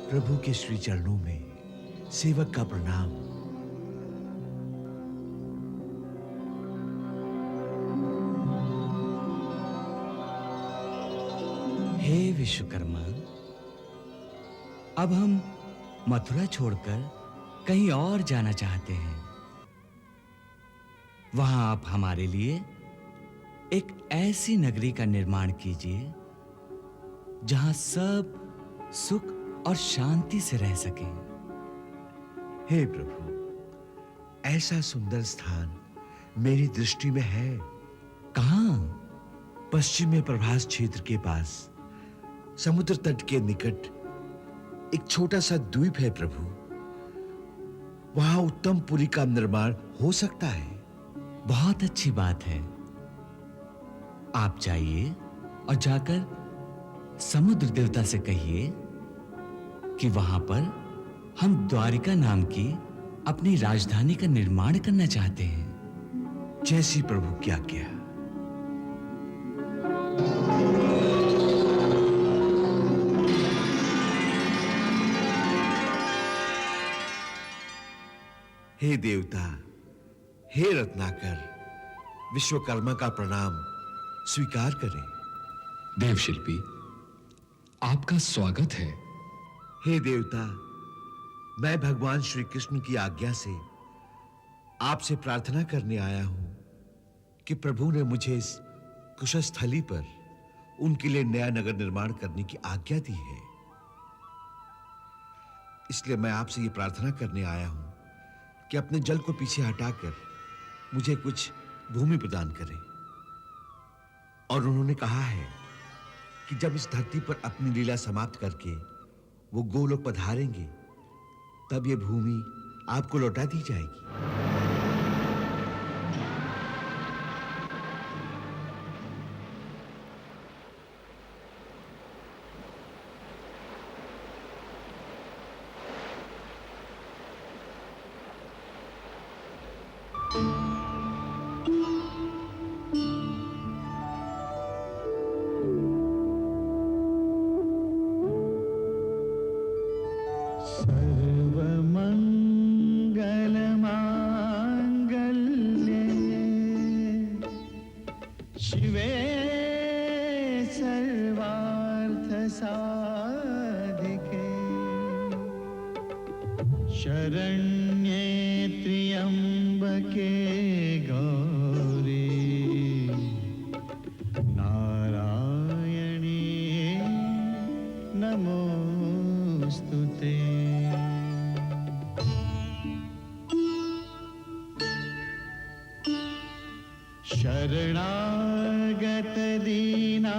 प्रभु के श्री चरणों में सेवक का प्रणाम। हे विश्वकर्मा, अब हम मथुरा छोड़कर कहीं और जाना चाहते हैं। वहां आप हमारे लिए एक ऐसी नगरी का निर्माण कीजिए जहां सब सुख और शांति से रह सकें। हे प्रभु, ऐसा सुंदर स्थान मेरी दृष्टि में है। कहां? पश्चिम में प्रभास क्षेत्र के पास समुद्र तट के निकट एक छोटा सा द्वीप है प्रभु। वहां उत्तम पुरी का निर्माण हो सकता है। बहुत अच्छी बात है। आप जाइए और जाकर समुद्र देवता से कहिए कि वहां पर हम द्वारिका नाम की अपनी राजधानी का निर्माण करना चाहते हैं। जैसी प्रभु की आज्ञा। हे देवता, हे रत्नाकर, विश्वकर्मा का प्रणाम स्वीकार करें। देवशिल्पी, आपका स्वागत है। हे देवता, मैं भगवान श्री कृष्ण की आज्ञा से आपसे प्रार्थना करने आया हूं कि प्रभु ने मुझे इस कुशस्थली पर उनके लिए नया नगर निर्माण करने की आज्ञा दी है। इसलिए मैं आपसे ये प्रार्थना करने आया हूं कि अपने जल को पीछे हटाकर मुझे कुछ भूमि प्रदान करें। और उन्होंने कहा है कि जब इस धरती पर अपनी लीला समाप्त करके वो गोलोक पधारेंगे, तब ये भूमि आपको लौटा दी जाएगी। शरण्ये त्र्यंबके गौरी नारायणी नमोस्तुते। शरणागत दीनार्त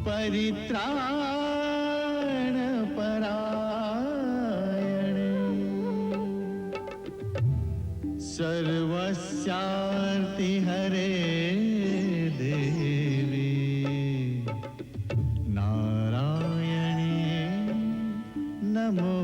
परित्राण परायणे सर्वस्यार्ति हरे देवी नारायणी नमोस्तुते।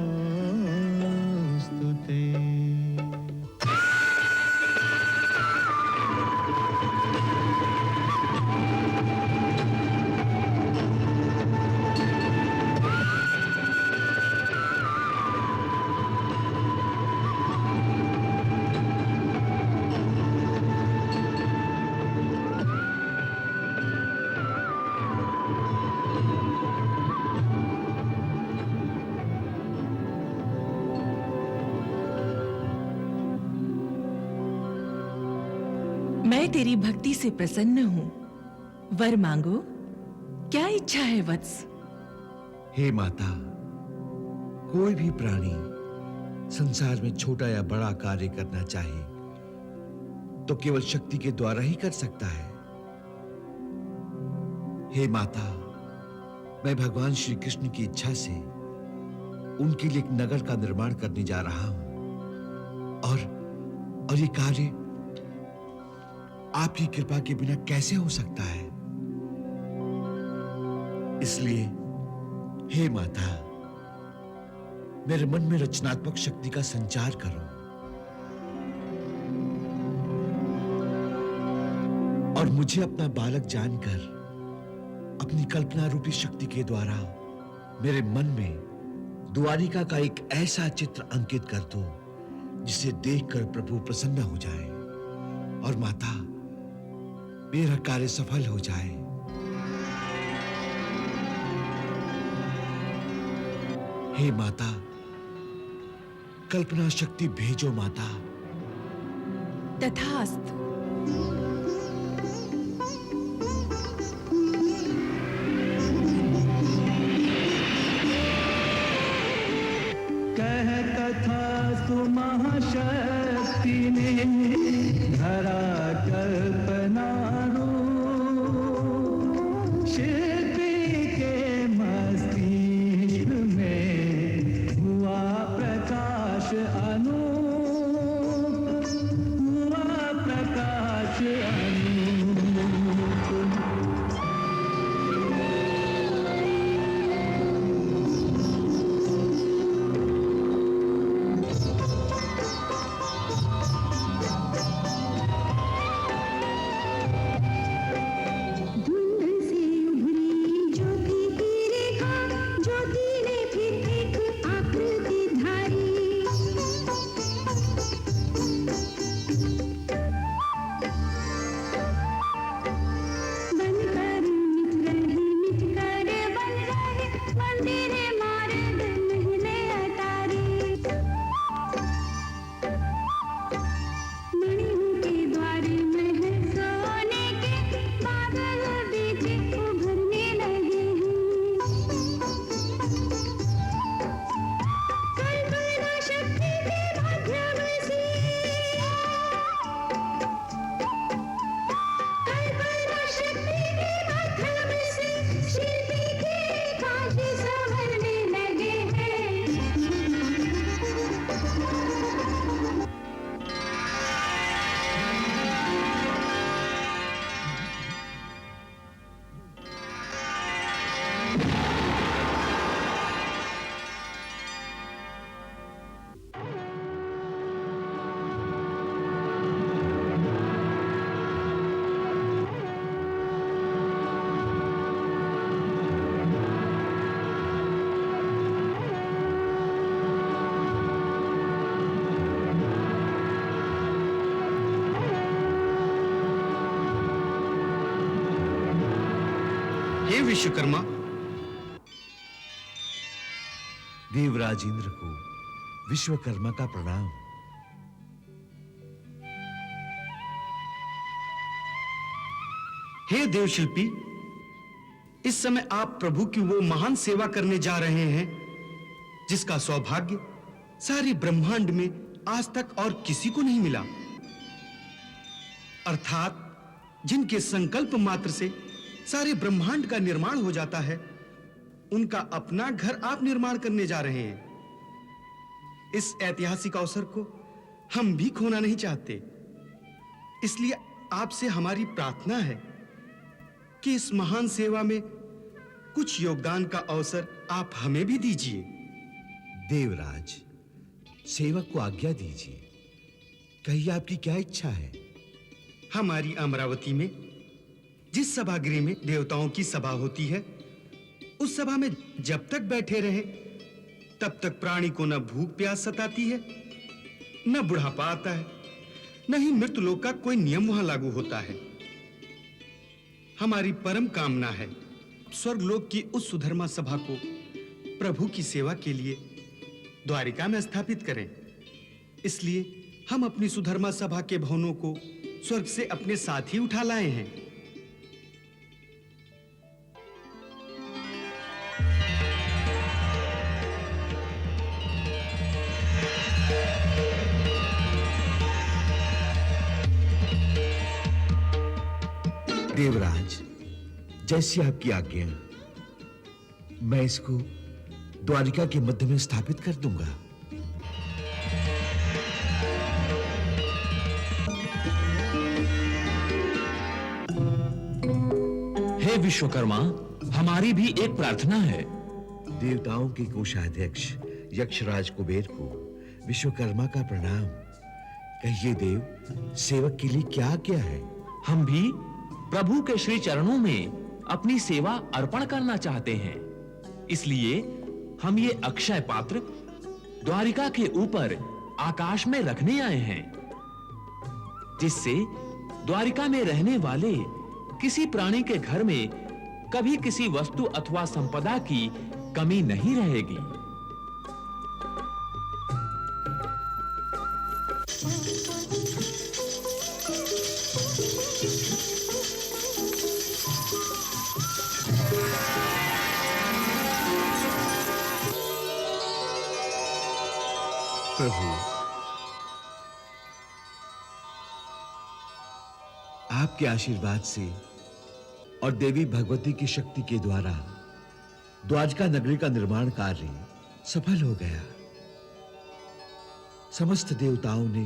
मैं तेरी भक्ति से प्रसन्न हूं। वर मांगो, क्या इच्छा है वत्स? हे माता, कोई भी प्राणी संसार में छोटा या बड़ा कार्य करना चाहे तो केवल शक्ति के द्वारा ही कर सकता है। हे माता, मैं भगवान श्री कृष्ण की इच्छा से उनके लिए एक नगर का निर्माण करने जा रहा हूं और ये कार्य आपकी कृपा के बिना कैसे हो सकता है? इसलिए हे माता, मेरे मन में रचनात्मक शक्ति का संचार करो और मुझे अपना बालक जानकर अपनी कल्पना रूपी शक्ति के द्वारा मेरे मन में द्वारिका का एक ऐसा चित्र अंकित कर दो जिसे देखकर प्रभु प्रसन्न हो जाए और माता मेरा कार्य सफल हो जाए। हे माता, कल्पना शक्ति भेजो माता। तथास्तु। कह तथास्तु महाशक्ति ने धरा कल्पना रूप, शिल्पी के मस्तिष्क में हुआ प्रकाश अनूप, हुआ प्रकाश अनूप। हे विश्वकर्मा, देवराज इंद्र को विश्वकर्मा का प्रणाम। हे देवशिल्पी, इस समय आप प्रभु की वो महान सेवा करने जा रहे हैं जिसका सौभाग्य सारे ब्रह्मांड में आज तक और किसी को नहीं मिला। अर्थात जिनके संकल्प मात्र से सारे ब्रह्मांड का निर्माण हो जाता है, उनका अपना घर आप निर्माण करने जा रहे हैं। इस ऐतिहासिक अवसर को हम भी खोना नहीं चाहते, इसलिए आपसे हमारी प्रार्थना है कि इस महान सेवा में कुछ योगदान का अवसर आप हमें भी दीजिए। देवराज, सेवक को आज्ञा दीजिए, कहिए आपकी क्या इच्छा है। हमारी अमरावती में जिस सभागृह में देवताओं की सभा होती है, उस सभा में जब तक बैठे रहे तब तक प्राणी को न भूख प्यास सताती है, न बुढ़ापा आता है, न ही मृत्यु लोक का कोई नियम वहां लागू होता है। हमारी परम कामना है स्वर्गलोक की उस सुधर्मा सभा को प्रभु की सेवा के लिए द्वारिका में स्थापित करें। इसलिए हम अपनी सुधर्मा सभा के भवनों को स्वर्ग से अपने साथ ही उठा लाए हैं। देवराज, जैसी आपकी आज्ञा, मैं इसको द्वारिका के मध्य में स्थापित कर दूंगा। हे विश्वकर्मा, हमारी भी एक प्रार्थना है। देवताओं के कोषाध्यक्ष यक्षराज कुबेर को विश्वकर्मा का प्रणाम। कहिए देव, सेवक के लिए क्या क्या है। हम भी प्रभु के श्री चरणों में अपनी सेवा अर्पण करना चाहते हैं। इसलिए हम ये अक्षय पात्र द्वारिका के ऊपर आकाश में रखने आए हैं, जिससे द्वारिका में रहने वाले किसी प्राणी के घर में कभी किसी वस्तु अथवा संपदा की कमी नहीं रहेगी। प्रभु, आपके आशीर्वाद से और देवी भगवती की शक्ति के द्वारा द्वारका नगरी का निर्माण कार्य सफल हो गया। समस्त देवताओं ने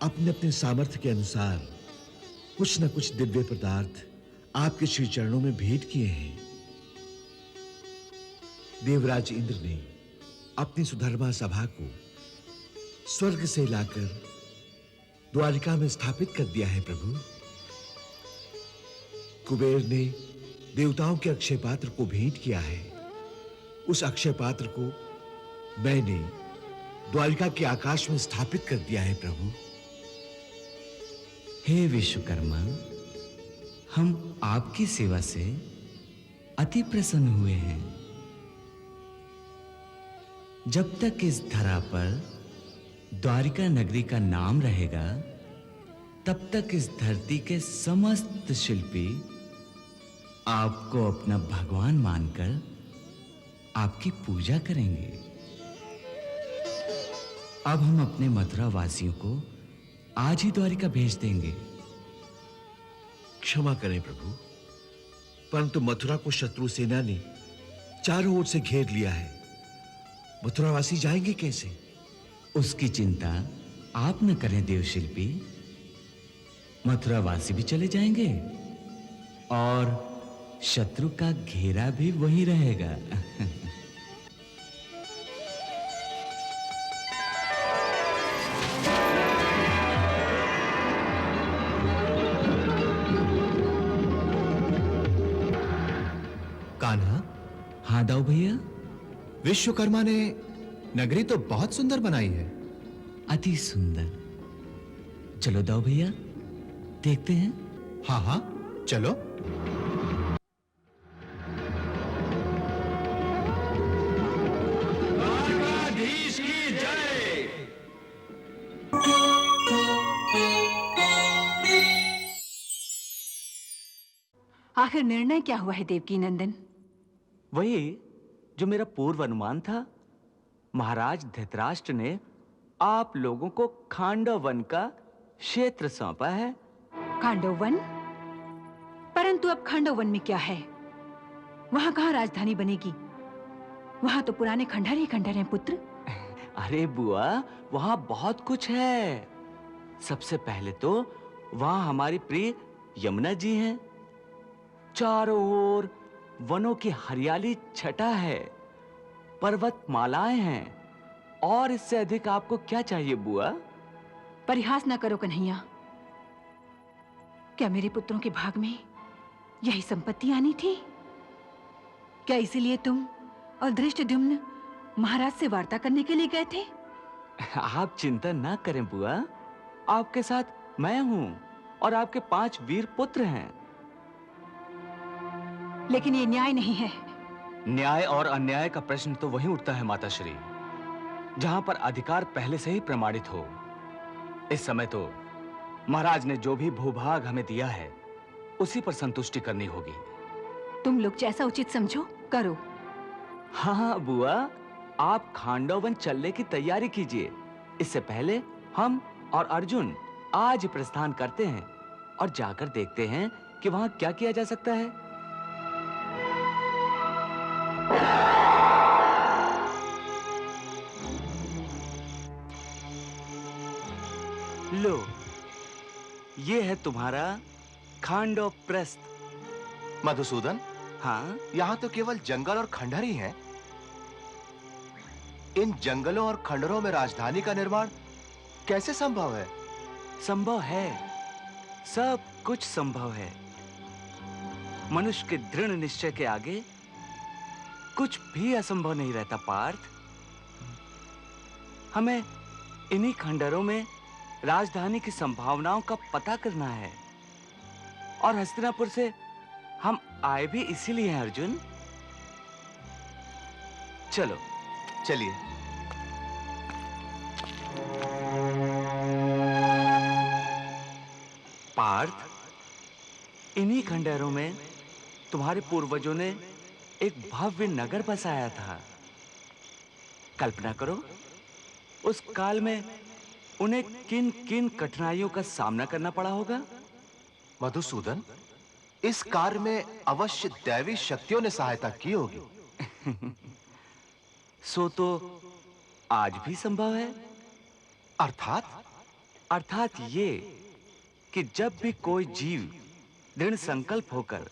अपने अपने सामर्थ्य के अनुसार कुछ न कुछ दिव्य पदार्थ आपके श्री चरणों में भेंट किए हैं। देवराज इंद्र ने अपनी सुधर्मा सभा को स्वर्ग से लाकर द्वारिका में स्थापित कर दिया है प्रभु। कुबेर ने देवताओं के अक्षय पात्र को भेंट किया है। उस अक्षय पात्र को मैंने द्वारिका के आकाश में स्थापित कर दिया है प्रभु। हे विश्वकर्मा, हम आपकी सेवा से अति प्रसन्न हुए हैं। जब तक इस धरा पर द्वारिका नगरी का नाम रहेगा, तब तक इस धरती के समस्त शिल्पी आपको अपना भगवान मानकर आपकी पूजा करेंगे। अब हम अपने मथुरा वासियों को आज ही द्वारिका भेज देंगे। क्षमा करें प्रभु, परंतु मथुरा को शत्रु सेना ने चारों ओर से घेर लिया है। मथुरावासी जाएंगे कैसे? उसकी चिंता आप न करें देवशिल्पी। मथुरावासी भी चले जाएंगे और शत्रु का घेरा भी वही रहेगा। कान्हा, हाँ दाऊ भैया, विश्वकर्मा ने नगरी तो बहुत सुंदर बनाई है। अति सुंदर। चलो दाऊ भैया, देखते हैं। हाँ हाँ, चलो। द्वारकाधीश की जय। आखिर निर्णय क्या हुआ है देवकी नंदन? वही जो मेरा पूर्व अनुमान था। महाराज धृतराष्ट्र ने आप लोगों को खांडव वन का क्षेत्र सौंपा है। खांडव वन? परंतु अब खांडव वन में क्या है? वहां कहाँ राजधानी बनेगी? वहां तो पुराने खंडहर ही खंडहर हैं पुत्र। अरे बुआ, वहां बहुत कुछ है। सबसे पहले तो वहां हमारी प्रिय यमुना जी हैं। चारों ओर वनों की हरियाली छटा है, पर्वतमालाएं हैं, और इससे अधिक आपको क्या चाहिए बुआ? परिहास ना करो कन्हैया। क्या मेरे पुत्रों के भाग में यही संपत्ति आनी थी? क्या इसीलिए तुम और धृष्टद्युम्न महाराज से वार्ता करने के लिए गए थे? आप चिंता ना करें बुआ, आपके साथ मैं हूं और आपके 5 वीर पुत्र हैं। लेकिन ये न्याय नहीं है। न्याय और अन्याय का प्रश्न तो वहीं उठता है माताश्री, जहां पर अधिकार पहले से ही प्रमाणित हो। इस समय तो महाराज ने जो भी भूभाग हमें दिया है, उसी पर संतुष्टि करनी होगी। तुम लोग जैसा उचित समझो करो। हाँ बुआ, आप खांडव वन चलने की तैयारी कीजिए। इससे पहले हम और अर्जुन आज प्रस्थान करते हैं और जाकर देखते हैं कि वहां क्या किया जा सकता है। लो, ये है तुम्हारा खांडव प्रस्थ। मधुसूदन, हाँ, यहाँ तो केवल जंगल और खंडहर ही हैं। इन जंगलों और खंडहरों में राजधानी का निर्माण कैसे संभव है? संभव है, सब कुछ संभव है। मनुष्य के दृढ़ निश्चय के आगे कुछ भी असंभव नहीं रहता पार्थ। हमें इन्हीं खंडहरों में राजधानी की संभावनाओं का पता करना है, और हस्तिनापुर से हम आए भी इसीलिए हैं अर्जुन। चलो चलिए। पार्थ, इन्हीं खंडहरों में तुम्हारे पूर्वजों ने एक भव्य नगर बसाया था। कल्पना करो, उस काल में उन्हें किन किन कठिनाइयों का सामना करना पड़ा होगा। मधुसूदन, इस कार्य में अवश्य दैवी शक्तियों ने सहायता की होगी। सो तो आज भी संभव है। अर्थात ये कि जब भी कोई जीव दृढ़ संकल्प होकर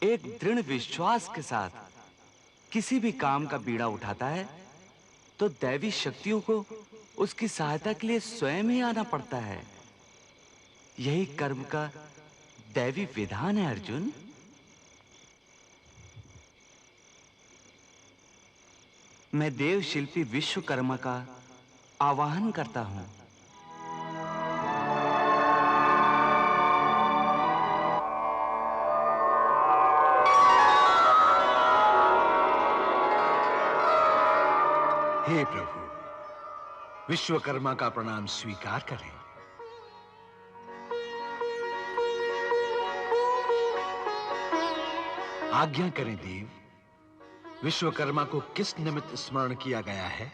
एक दृढ़ विश्वास के साथ किसी भी काम का बीड़ा उठाता है, तो दैवी शक्तियों को उसकी सहायता के लिए स्वयं ही आना पड़ता है। यही कर्म का दैवी विधान है अर्जुन। मैं देव शिल्पी विश्वकर्मा का आवाहन करता हूं। हे प्रभु, विश्वकर्मा का प्रणाम स्वीकार करें। आज्ञा करें देव, विश्वकर्मा को किस निमित्त स्मरण किया गया है?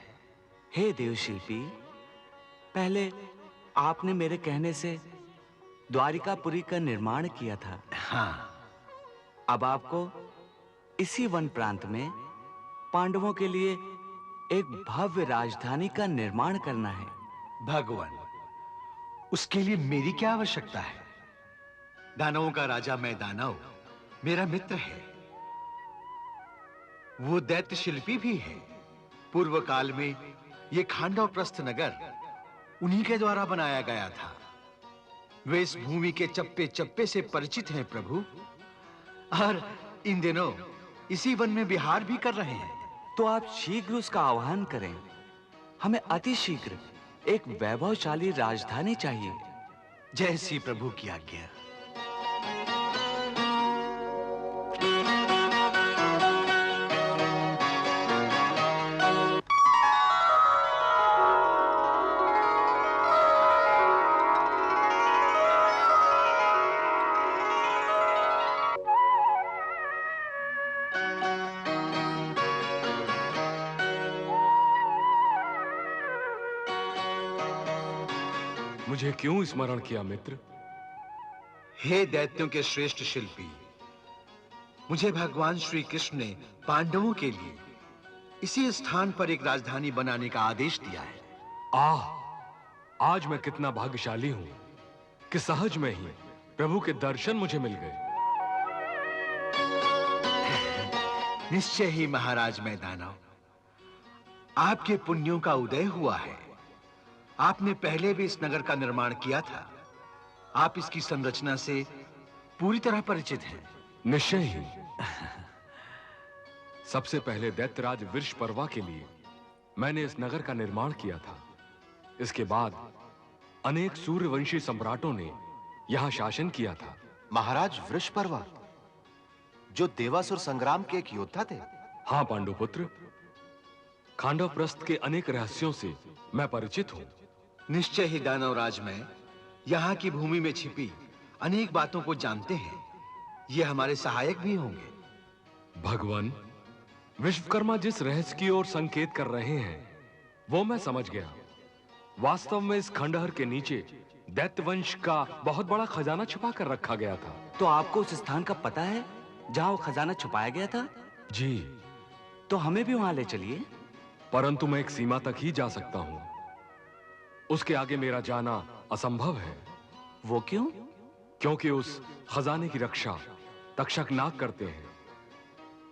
हे देवशिल्पी, पहले आपने मेरे कहने से द्वारिकापुरी का निर्माण किया था। हाँ। अब आपको इसी वन प्रांत में पांडवों के लिए एक भव्य राजधानी का निर्माण करना है। भगवान, उसके लिए मेरी क्या आवश्यकता है? दानवों का राजा मैं दानव, मेरा मित्र है। वो दैत्य शिल्पी भी है। पूर्व काल में ये खांडवप्रस्थ नगर उन्हीं के द्वारा बनाया गया था। वे इस भूमि के चप्पे चप्पे से परिचित हैं प्रभु, और इन दिनों इसी वन में विहार भी कर रहे हैं। तो आप शीघ्र उसका आह्वान करें। हमें अति शीघ्र एक वैभवशाली राजधानी चाहिए। जैसी प्रभु की आज्ञा। मुझे क्यों स्मरण किया मित्र? हे दैत्यों के श्रेष्ठ शिल्पी, मुझे भगवान श्री कृष्ण ने पांडवों के लिए इसी स्थान पर एक राजधानी बनाने का आदेश दिया है। आज मैं कितना भाग्यशाली हूं कि सहज में ही प्रभु के दर्शन मुझे मिल गए। निश्चय ही महाराज मैं दानव, आपके पुण्यों का उदय हुआ है। आपने पहले भी इस नगर का निर्माण किया था। आप इसकी संरचना से पूरी तरह परिचित हैं। निश्चय ही। सबसे पहले दैत्यराज वृषपर्वा के लिए मैंने इस नगर का निर्माण किया था। इसके बाद अनेक सूर्यवंशी सम्राटों ने यहां शासन किया था। महाराज वृषपर्वा, जो देवासुर संग्राम के एक योद्धा थे? हां पांडुपुत्र, खांडवप्रस्थ के अनेक रहस्यों से मैं परिचित हूं। निश्चय ही दानवराज में यहाँ की भूमि में छिपी अनेक बातों को जानते हैं। ये हमारे सहायक भी होंगे। भगवान, विश्वकर्मा जिस रहस्य की ओर संकेत कर रहे हैं वो मैं समझ गया। वास्तव में इस खंडहर के नीचे दैत्यवंश का बहुत बड़ा खजाना छुपा कर रखा गया था। तो आपको उस स्थान का पता है जहां वो खजाना छुपाया गया था? जी। तो हमें भी वहां ले चलिए। परंतु मैं एक सीमा तक ही जा सकता हूं। उसके आगे मेरा जाना असंभव है। वो क्यों? क्योंकि उस खजाने की रक्षा तक्षक नाग करते हैं।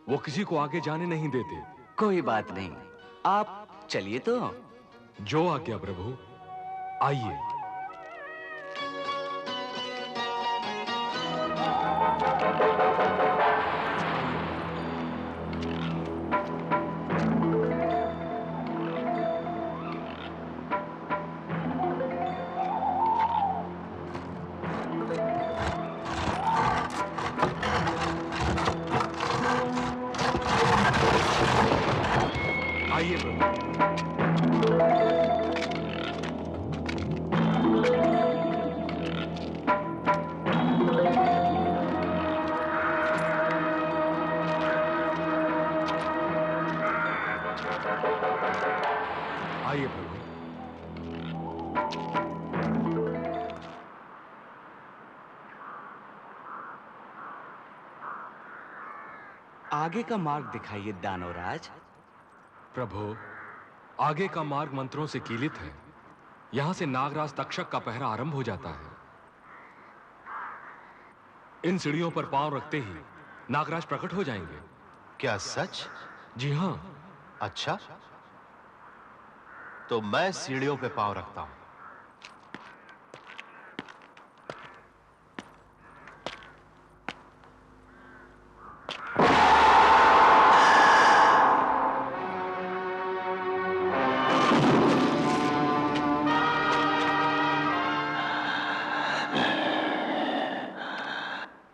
वो किसी को आगे जाने नहीं देते। कोई बात नहीं, आप चलिए तो। जो आज्ञा प्रभु, आइए। आइए प्रभु। आइए प्रभु। आगे का मार्ग दिखाइए दानवराज। प्रभु, आगे का मार्ग मंत्रों से कीलित है। यहां से नागराज तक्षक का पहरा आरंभ हो जाता है। इन सीढ़ियों पर पांव रखते ही नागराज प्रकट हो जाएंगे। क्या सच? जी हां। अच्छा, तो मैं सीढ़ियों पे पांव रखता हूं।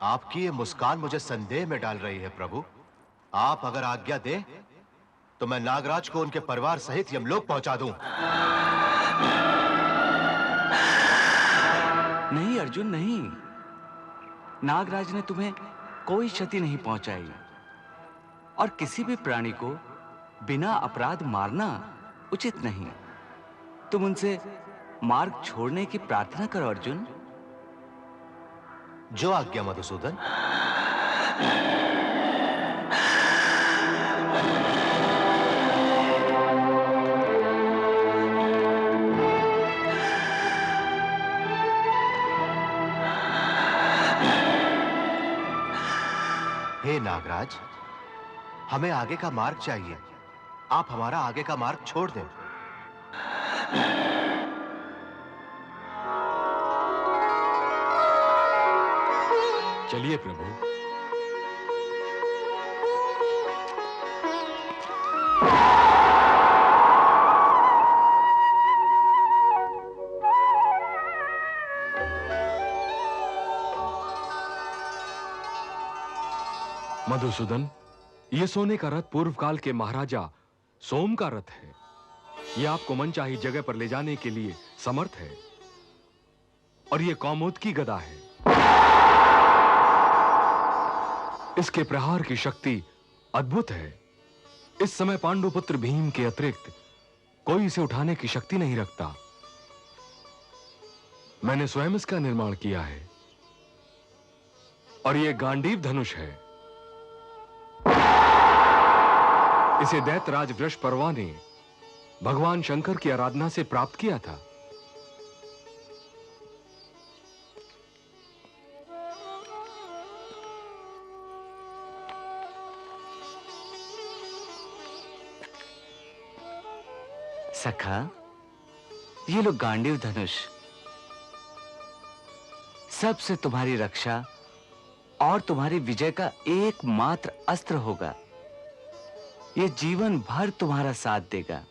आपकी ये मुस्कान मुझे संदेह में डाल रही है प्रभु। आप अगर आज्ञा दें तो मैं नागराज को उनके परिवार सहित यमलोक पहुंचा दूं। नहीं अर्जुन, नहीं। नागराज ने तुम्हें कोई क्षति नहीं पहुंचाई, और किसी भी प्राणी को बिना अपराध मारना उचित नहीं। तुम उनसे मार्ग छोड़ने की प्रार्थना करो अर्जुन। जो आज्ञा मधुसूदन। हे नागराज, हमें आगे का मार्ग चाहिए। आप हमारा आगे का मार्ग छोड़ दें। चलिए प्रभु। मधुसूदन, यह सोने का रथ पूर्व काल के महाराजा सोम का रथ है। यह आपको मनचाही जगह पर ले जाने के लिए समर्थ है। और यह कौमुद की गदा है। इसके प्रहार की शक्ति अद्भुत है। इस समय पांडुपुत्र भीम के अतिरिक्त कोई इसे उठाने की शक्ति नहीं रखता। मैंने स्वयं इसका निर्माण किया है। और यह गांडीव धनुष है। इसे दैत्यराज वृषपर्वा ने भगवान शंकर की आराधना से प्राप्त किया था। सखा, ये लो गांडीव धनुष। सबसे तुम्हारी रक्षा और तुम्हारी विजय का एकमात्र अस्त्र होगा। ये जीवन भर तुम्हारा साथ देगा।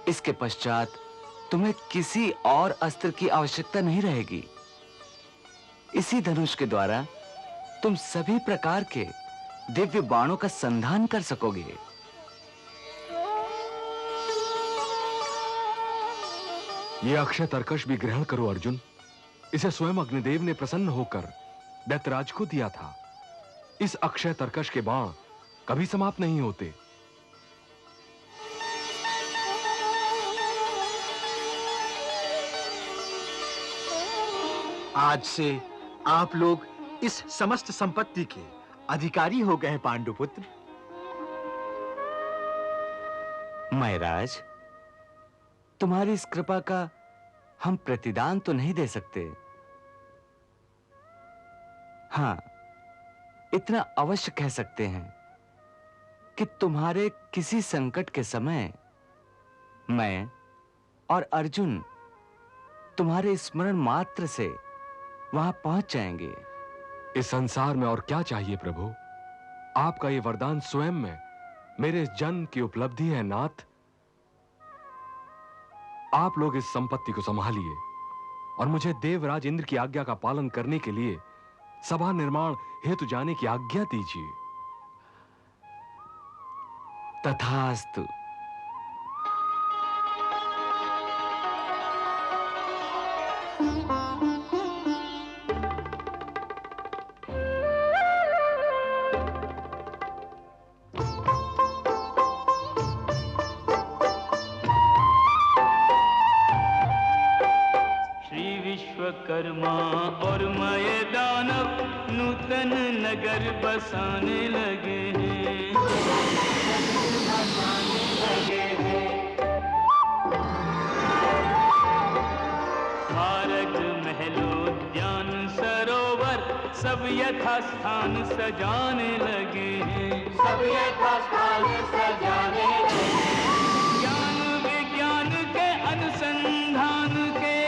इसके पश्चात तुम्हें किसी और अस्त्र की आवश्यकता नहीं रहेगी। इसी धनुष के द्वारा तुम सभी प्रकार के दिव्य बाणों का संधान कर सकोगे। यह अक्षय तरकश भी ग्रहण करो अर्जुन। इसे स्वयं अग्निदेव ने प्रसन्न होकर दैत्यराज को दिया था। इस अक्षय तरकश के बाण कभी समाप्त नहीं होते। आज से आप लोग इस समस्त संपत्ति के अधिकारी हो गए हैं पांडुपुत्र। महाराज, तुम्हारी इस कृपा का हम प्रतिदान तो नहीं दे सकते। हां, इतना अवश्य कह सकते हैं कि तुम्हारे किसी संकट के समय मैं और अर्जुन तुम्हारे स्मरण मात्र से वहां पहुंच जाएंगे। इस संसार में और क्या चाहिए प्रभु? आपका ये वरदान स्वयं में मेरे इस जन्म की उपलब्धि है नाथ। आप लोग इस संपत्ति को संभालिए और मुझे देवराज इंद्र की आज्ञा का पालन करने के लिए सभा निर्माण हेतु जाने की आज्ञा दीजिए। तथास्तु। विश्वकर्मा और मय दानव नूतन नगर बसाने लगे हैं। भारत महलोद्यान सरोवर सब यथास्थान सजाने लगे हैं। सब यथास्थान सजाने लगे हैं। ज्ञान विज्ञान के अनुसंधान के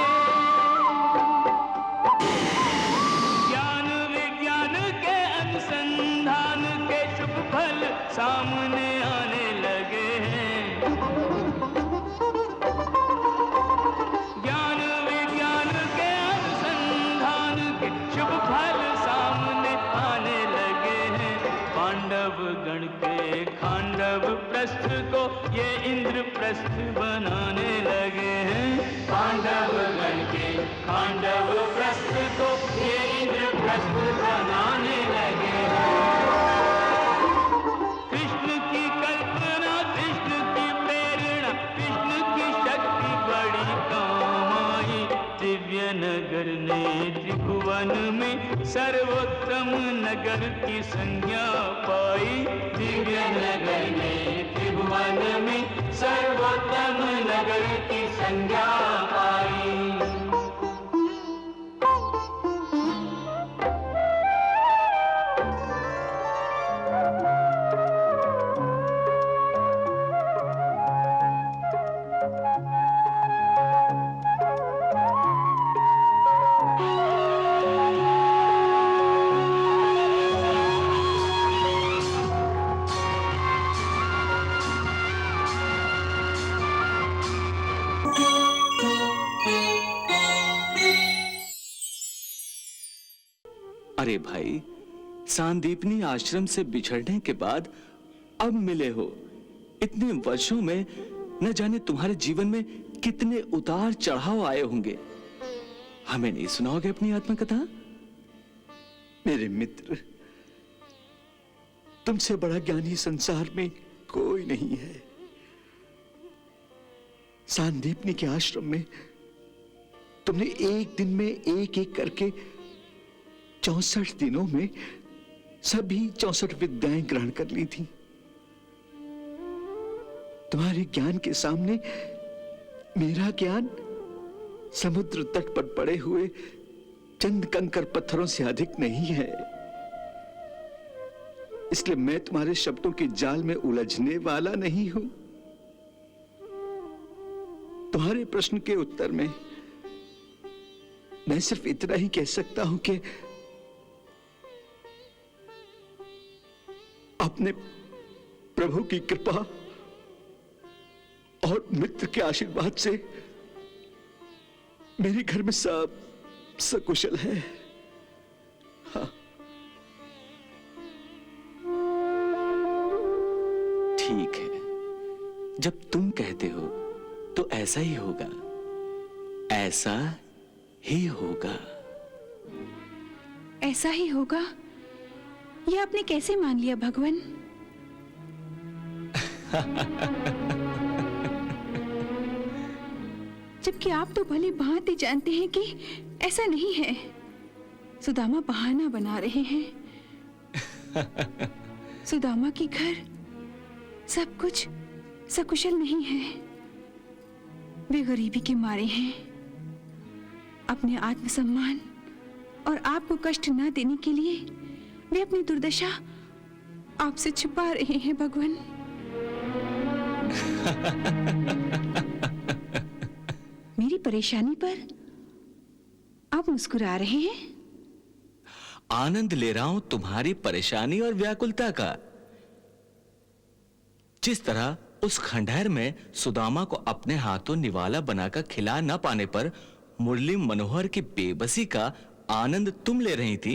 सामने आने लगे हैं। ज्ञान विज्ञान के अनुसंधान के शुभ फल सामने आने लगे हैं। पांडव गण के खांडव प्रस्थ को ये इंद्रप्रस्थ बनाने लगे हैं। पांडव गण के खांडव प्रस्थ को ये इंद्रप्रस्थ बनाने लगे हैं। नगर ने त्रिभुवन में सर्वोत्तम नगर की संज्ञा पाई। दिव्य नगर ने त्रिभुवन में सर्वोत्तम नगर की संज्ञा पाई। अरे भाई, सांदीपनी आश्रम से बिछड़ने के बाद अब मिले हो। इतने वर्षों में न जाने तुम्हारे जीवन में कितने उतार चढ़ाव आए होंगे। हमें नहीं सुनाओगे अपनी आत्मकथा? मेरे मित्र, तुमसे बड़ा ज्ञानी संसार में कोई नहीं है। सांदीपनी के आश्रम में तुमने एक दिन में एक एक करके 64 दिनों में सभी 64 विद्याएं ग्रहण कर ली थी। तुम्हारे ज्ञान के सामने मेरा ज्ञान समुद्र तट पर पड़े हुए चंद कंकर पत्थरों से अधिक नहीं है। इसलिए मैं तुम्हारे शब्दों के जाल में उलझने वाला नहीं हूं। तुम्हारे प्रश्न के उत्तर में मैं सिर्फ इतना ही कह सकता हूं कि अपने प्रभु की कृपा और मित्र के आशीर्वाद से मेरे घर में सब सकुशल है। हाँ। ठीक है, जब तुम कहते हो तो ऐसा ही होगा। ऐसा ही होगा। ऐसा ही होगा? ये आपने कैसे मान लिया भगवान? जबकि आप तो भली भांति जानते हैं कि ऐसा नहीं है। सुदामा बहाना बना रहे हैं। सुदामा के घर सब कुछ सकुशल नहीं है। वे गरीबी के मारे हैं। अपने आत्मसम्मान और आपको कष्ट न देने के लिए वे अपनी दुर्दशा आपसे छुपा रहे हैं भगवान। मेरी परेशानी पर आप मुस्कुरा रहे हैं? आनंद ले रहा हूं तुम्हारी परेशानी और व्याकुलता का। जिस तरह उस खंडहर में सुदामा को अपने हाथों निवाला बनाकर खिला न पाने पर मुरली मनोहर की बेबसी का आनंद तुम ले रही थी,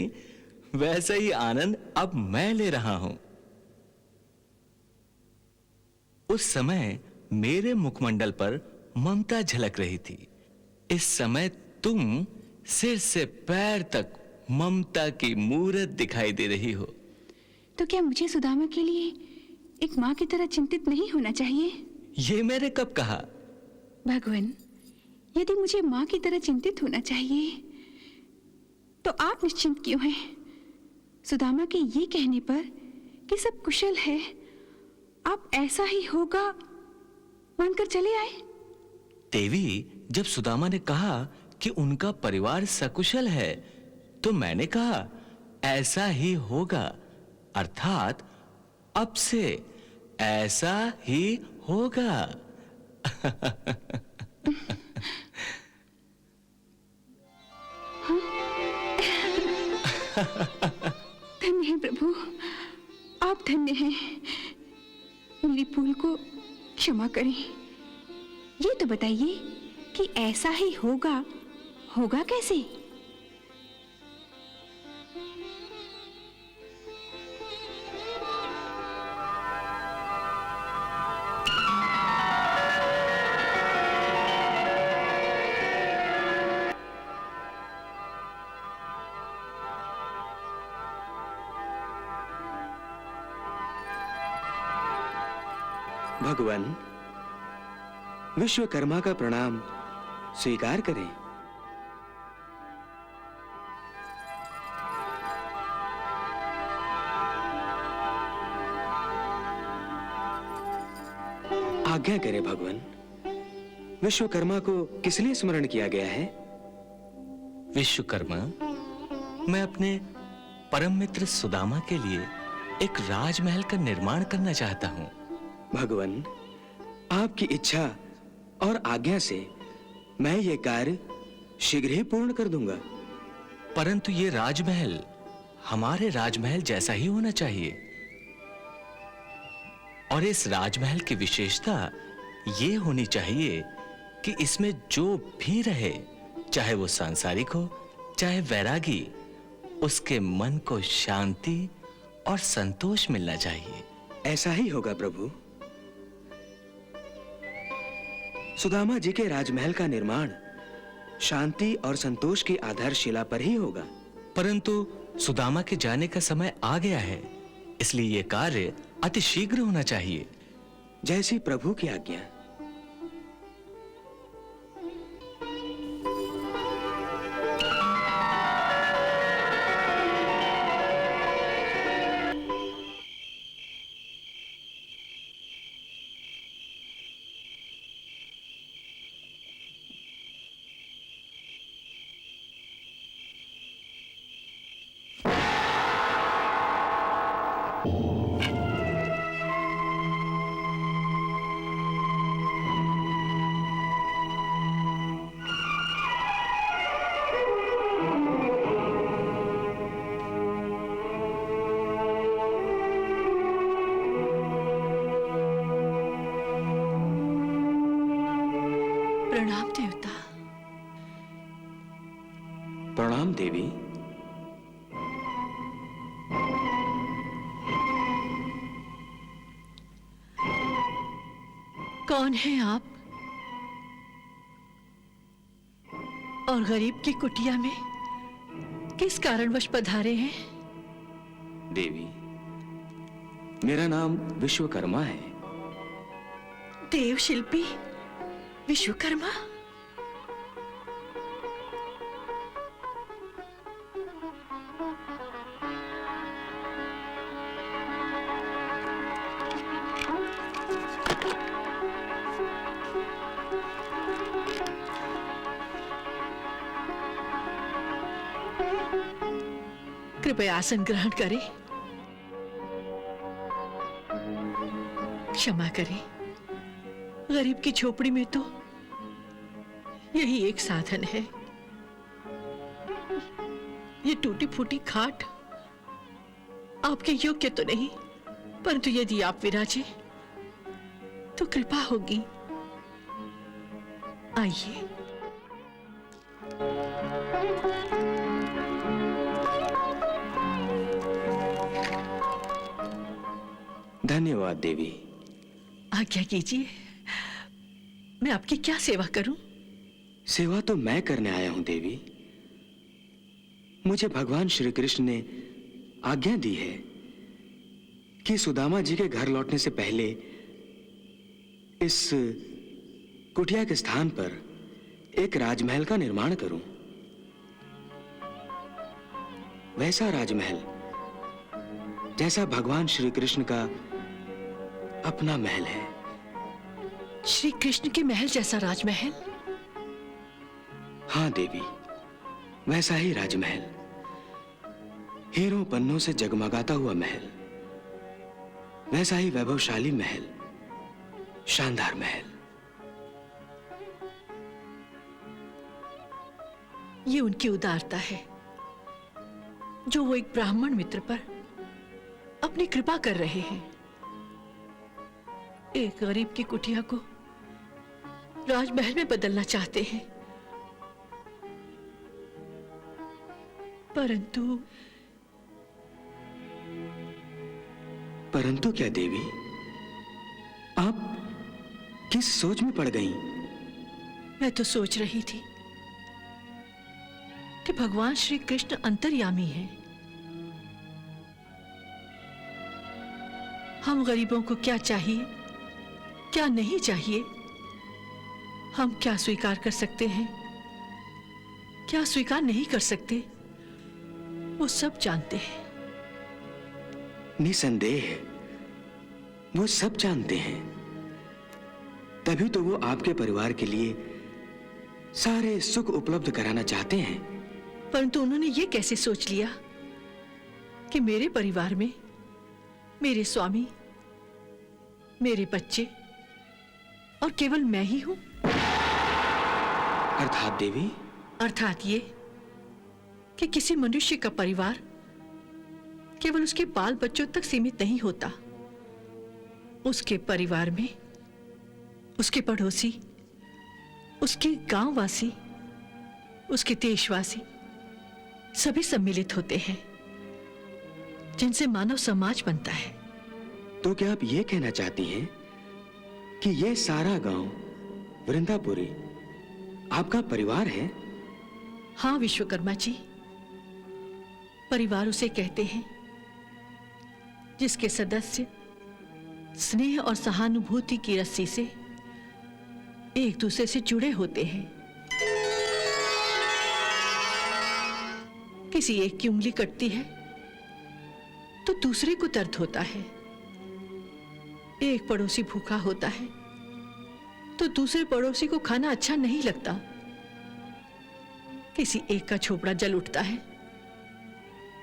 वैसा ही आनंद अब मैं ले रहा हूं। उस समय मेरे मुखमंडल पर ममता झलक रही थी। इस समय तुम सिर से पैर तक ममता की मूरत दिखाई दे रही हो। तो क्या मुझे सुदामा के लिए एक माँ की तरह चिंतित नहीं होना चाहिए? ये मैंने कब कहा? भगवान, यदि मुझे माँ की तरह चिंतित होना चाहिए तो आप निश्चिंत क्यों हैं? सुदामा के ये कहने पर कि सब कुशल है, आप ऐसा ही होगा मानकर चले आए? देवी, जब सुदामा ने कहा कि उनका परिवार सकुशल है तो मैंने कहा ऐसा ही होगा, अर्थात अब से ऐसा ही होगा। धन्य है प्रभु, आप धन्य हैं। मेरी भूल को क्षमा करें। ये तो बताइए कि ऐसा ही होगा, होगा कैसे? भगवान, विश्वकर्मा का प्रणाम स्वीकार करें। आज्ञा करें भगवान, विश्वकर्मा को किस लिए स्मरण किया गया है? विश्वकर्मा, मैं अपने परम मित्र सुदामा के लिए एक राजमहल का निर्माण करना चाहता हूं। भगवान, आपकी इच्छा और आज्ञा से मैं ये कार्य शीघ्र ही पूर्ण कर दूंगा। परंतु ये राजमहल हमारे राजमहल जैसा ही होना चाहिए, और इस राजमहल की विशेषता ये होनी चाहिए कि इसमें जो भी रहे, चाहे वो सांसारिक हो चाहे वैरागी, उसके मन को शांति और संतोष मिलना चाहिए। ऐसा ही होगा प्रभु। सुदामा जी के राजमहल का निर्माण शांति और संतोष की आधारशिला पर ही होगा। परंतु सुदामा के जाने का समय आ गया है, इसलिए यह कार्य अति शीघ्र होना चाहिए। जैसी प्रभु की आज्ञा। प्रणाम देवता। प्रणाम देवी। कौन हैं आप? और गरीब की कुटिया में किस कारणवश पधारे हैं? देवी, मेरा नाम विश्वकर्मा है। देव शिल्पी विश्वकर्मा? कृपया आसन ग्रहण करें। क्षमा करें, गरीब की झोपड़ी में तो यही एक साधन है। ये टूटी फूटी खाट आपके योग्य तो नहीं, परंतु यदि आप विराजे तो कृपा होगी। आइए। धन्यवाद देवी। आज्ञा कीजिए, मैं आपकी क्या सेवा करूं? सेवा तो मैं करने आया हूं देवी। मुझे भगवान श्री कृष्ण ने आज्ञा दी है कि सुदामा जी के घर लौटने से पहले इस कुटिया के स्थान पर एक राजमहल का निर्माण करूं। वैसा राजमहल जैसा भगवान श्री कृष्ण का अपना महल है। श्री कृष्ण के महल जैसा राजमहल? हाँ देवी, वैसा ही राजमहल, हीरों पन्नों से जगमगाता हुआ महल, वैसा ही वैभवशाली महल, शानदार महल। ये उनकी उदारता है जो वो एक ब्राह्मण मित्र पर अपनी कृपा कर रहे हैं। एक गरीब की कुटिया को राजमहल में बदलना चाहते हैं, परंतु क्या देवी, आप किस सोच में पड़ गईं? मैं तो सोच रही थी कि भगवान श्री कृष्ण अंतर्यामी हैं। हम गरीबों को क्या चाहिए, क्या नहीं चाहिए, हम क्या स्वीकार कर सकते हैं, क्या स्वीकार नहीं कर सकते, वो सब जानते हैं। निसंदेह वो सब जानते हैं, तभी तो वो आपके परिवार के लिए सारे सुख उपलब्ध कराना चाहते हैं। परंतु उन्होंने ये कैसे सोच लिया कि मेरे परिवार में मेरे स्वामी, मेरे बच्चे और केवल मैं ही हूं? अर्थात देवी? अर्थात ये कि किसी मनुष्य का परिवार केवल उसके बाल बच्चों तक सीमित नहीं होता। उसके परिवार में उसके पड़ोसी, उसके गांववासी, उसके देशवासी सभी सम्मिलित होते हैं, जिनसे मानव समाज बनता है। तो क्या आप ये कहना चाहती हैं कि ये सारा गांव वृंदापुरी आपका परिवार है? हाँ विश्वकर्मा जी, परिवार उसे कहते हैं जिसके सदस्य स्नेह और सहानुभूति की रस्सी से एक दूसरे से जुड़े होते हैं। किसी एक की उंगली कटती है तो दूसरे को दर्द होता है। एक पड़ोसी भूखा होता है तो दूसरे पड़ोसी को खाना अच्छा नहीं लगता। किसी एक का झोपड़ा जल उठता है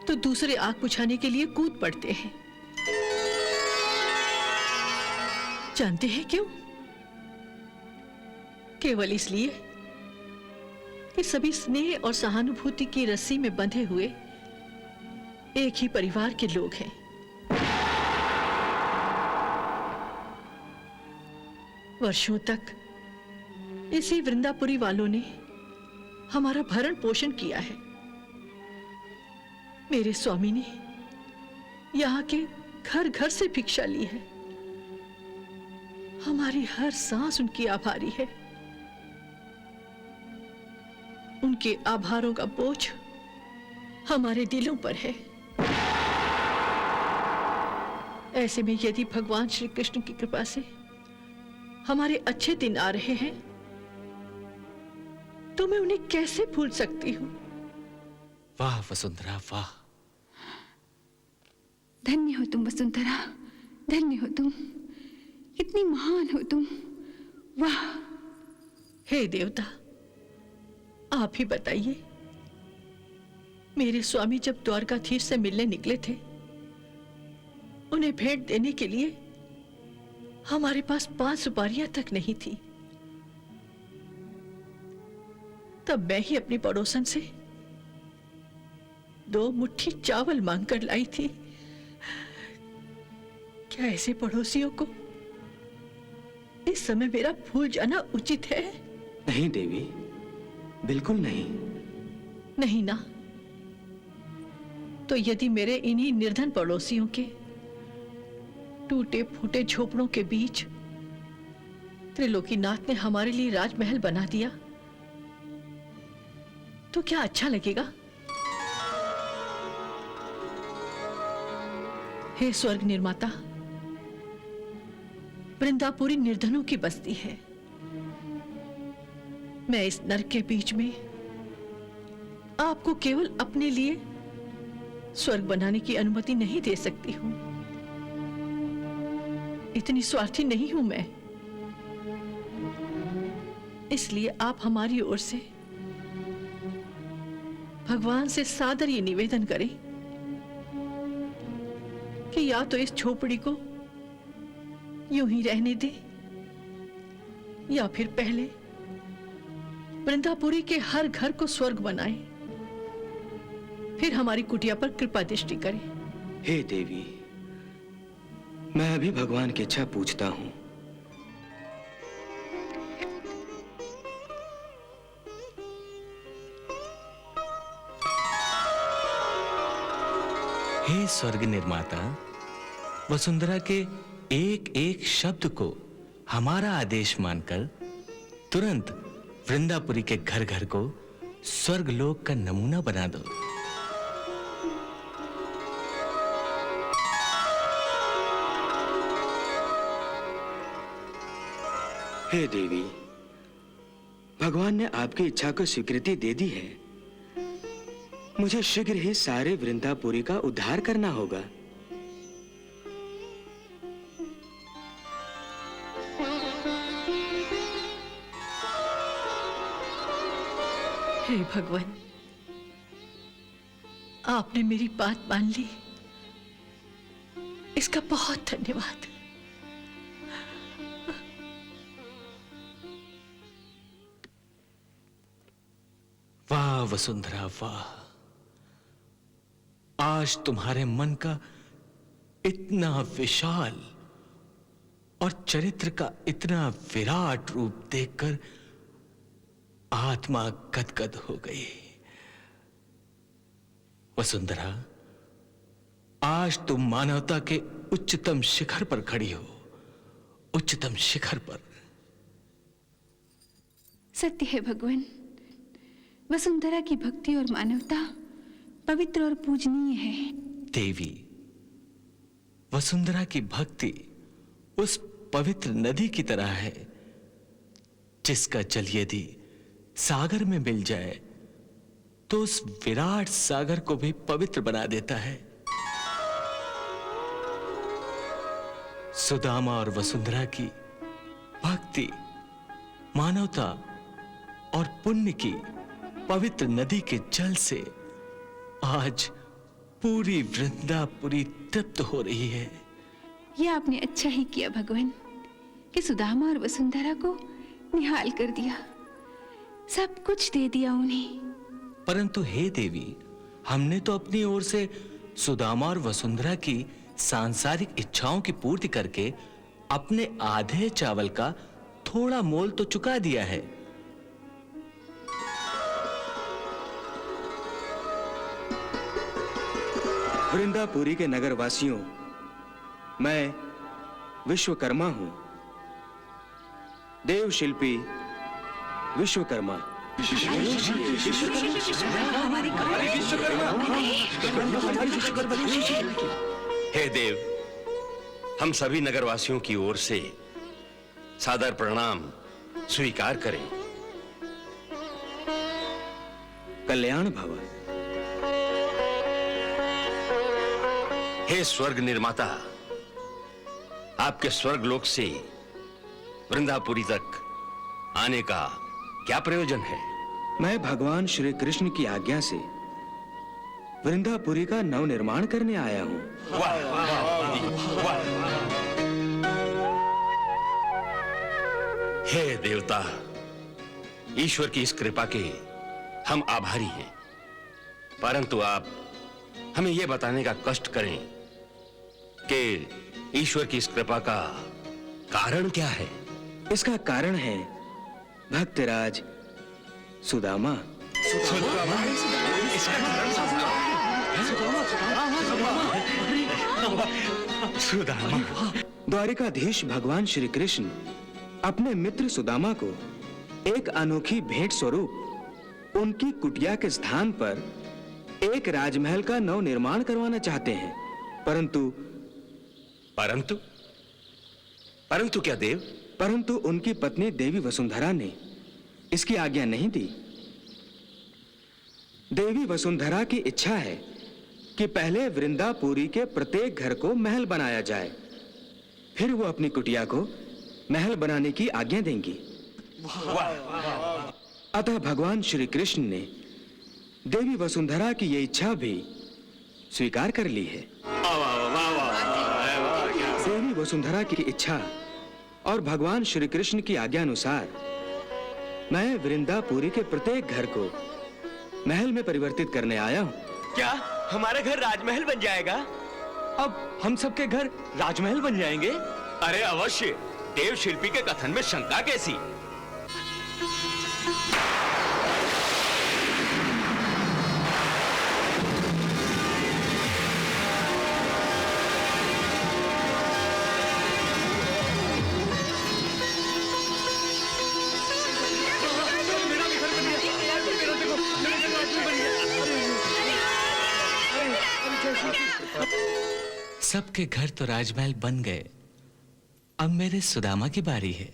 तो दूसरे आग बुझाने के लिए कूद पड़ते हैं। जानते हैं क्यों? केवल इसलिए कि सभी स्नेह और सहानुभूति की रस्सी में बंधे हुए एक ही परिवार के लोग हैं। वर्षों तक इसी वृंदापुरी वालों ने हमारा भरण पोषण किया है। मेरे स्वामी ने यहाँ के घर घर से भिक्षा ली है। हमारी हर सांस उनकी आभारी है। उनके आभारों का बोझ हमारे दिलों पर है। ऐसे में यदि भगवान श्री कृष्ण की कृपा से हमारे अच्छे दिन आ रहे हैं तो मैं उन्हें कैसे भूल सकती हूं? वाह वसुंधरा वाह। धन्य हो तुम वसुंधरा, धन्य हो तुम, कितनी महान हो तुम। वाह। हे देवता, आप ही बताइए, मेरे स्वामी जब द्वारकाधीश से मिलने निकले थे, उन्हें भेंट देने के लिए हमारे पास 5 सुपारियां तक नहीं थी। तब मैं ही अपनी पड़ोसन से 2 मुट्ठी चावल मांगकर लाई थी। क्या ऐसे पड़ोसियों को इस समय मेरा भूल जाना उचित है? नहीं देवी, बिल्कुल नहीं। नहीं ना, तो यदि मेरे इन्हीं निर्धन पड़ोसियों के टूटे फूटे झोपड़ों के बीच त्रिलोकीनाथ ने हमारे लिए राजमहल बना दिया, तो क्या अच्छा लगेगा? हे स्वर्ग निर्माता, वृंदापुरी निर्धनों की बस्ती है। मैं इस नरक के बीच में आपको केवल अपने लिए स्वर्ग बनाने की अनुमति नहीं दे सकती हूं। इतनी स्वार्थी नहीं हूं मैं। इसलिए आप हमारी ओर से भगवान से सादर ये निवेदन करें कि या तो इस झोपड़ी को यूं ही रहने दे, या फिर पहले वृंदापुरी के हर घर को स्वर्ग बनाए, फिर हमारी कुटिया पर कृपा दृष्टि करे। हे देवी, मैं अभी भगवान की इच्छा पूछता हूं। हे स्वर्ग निर्माता, वसुंधरा के एक एक शब्द को हमारा आदेश मानकर तुरंत वृंदापुरी के घर घर को स्वर्ग लोक का नमूना बना दो। हे देवी, भगवान ने आपकी इच्छा को स्वीकृति दे दी है। मुझे शीघ्र ही सारे वृंदापुरी का उद्धार करना होगा। हे भगवान, आपने मेरी बात मान ली, इसका बहुत धन्यवाद। वाह वसुंधरा वाह, आज तुम्हारे मन का इतना विशाल और चरित्र का इतना विराट रूप देखकर आत्मा गदगद हो गई। वसुंधरा, आज तुम मानवता के उच्चतम शिखर पर खड़ी हो, उच्चतम शिखर पर। सत्य है भगवान, वसुंधरा की भक्ति और मानवता पवित्र और पूजनीय है। देवी, वसुंधरा की भक्ति उस पवित्र नदी की तरह है जिसका जल यदि सागर में मिल जाए तो उस विराट सागर को भी पवित्र बना देता है। सुदामा और वसुंधरा की भक्ति, मानवता और पुण्य की पवित्र नदी के जल से आज पूरी वृंदापुरी तृप्त हो रही है। यह आपने अच्छा ही किया भगवान कि सुदामा और वसुंधरा को निहाल कर दिया, सब कुछ दे दिया उन्हें। परंतु हे देवी, हमने तो अपनी ओर से सुदामा और वसुंधरा की सांसारिक इच्छाओं की पूर्ति करके अपने आधे चावल का थोड़ा मोल तो चुका दिया है। वृंदापुरी के नगरवासियों, मैं विश्वकर्मा हूं, देव शिल्पी विश्वकर्मा। हे देव, हम सभी नगरवासियों की ओर से सादर प्रणाम स्वीकार करें। कल्याण भव। हे स्वर्ग निर्माता, आपके स्वर्ग लोक से वृंदापुरी तक आने का क्या प्रयोजन है? मैं भगवान श्री कृष्ण की आज्ञा से वृंदापुरी का नवनिर्माण करने आया हूं। वाह, वाह, वाह। हे देवता, ईश्वर की इस कृपा के हम आभारी हैं, परंतु आप हमें यह बताने का कष्ट करें कि ईश्वर की इस कृपा का कारण क्या है। इसका कारण है भक्तराज सुदामा। सुदामा। द्वारिकाधीश भगवान श्री कृष्ण अपने मित्र सुदामा को एक अनोखी भेंट स्वरूप उनकी कुटिया के स्थान पर एक राजमहल का नव निर्माण करवाना चाहते हैं, परंतु परंतु क्या देव? परंतु उनकी पत्नी देवी वसुंधरा ने इसकी आज्ञा नहीं दी। देवी वसुंधरा की इच्छा है कि पहले वृंदापुरी के प्रत्येक घर को महल बनाया जाए, फिर वो अपनी कुटिया को महल बनाने की आज्ञा देंगी। अतः भगवान श्री कृष्ण ने देवी वसुंधरा की ये इच्छा भी स्वीकार कर ली है। देवी वसुंधरा की इच्छा और भगवान श्री कृष्ण की आज्ञा अनुसार मैं वृंदापुरी के प्रत्येक घर को महल में परिवर्तित करने आया हूं। क्या हमारा घर राजमहल बन जाएगा? अब हम सबके घर राजमहल बन जाएंगे? अरे अवश्य। देव शिल्पी के कथन में शंका कैसी? सबके घर तो राजमहल बन गए, अब मेरे सुदामा की बारी है।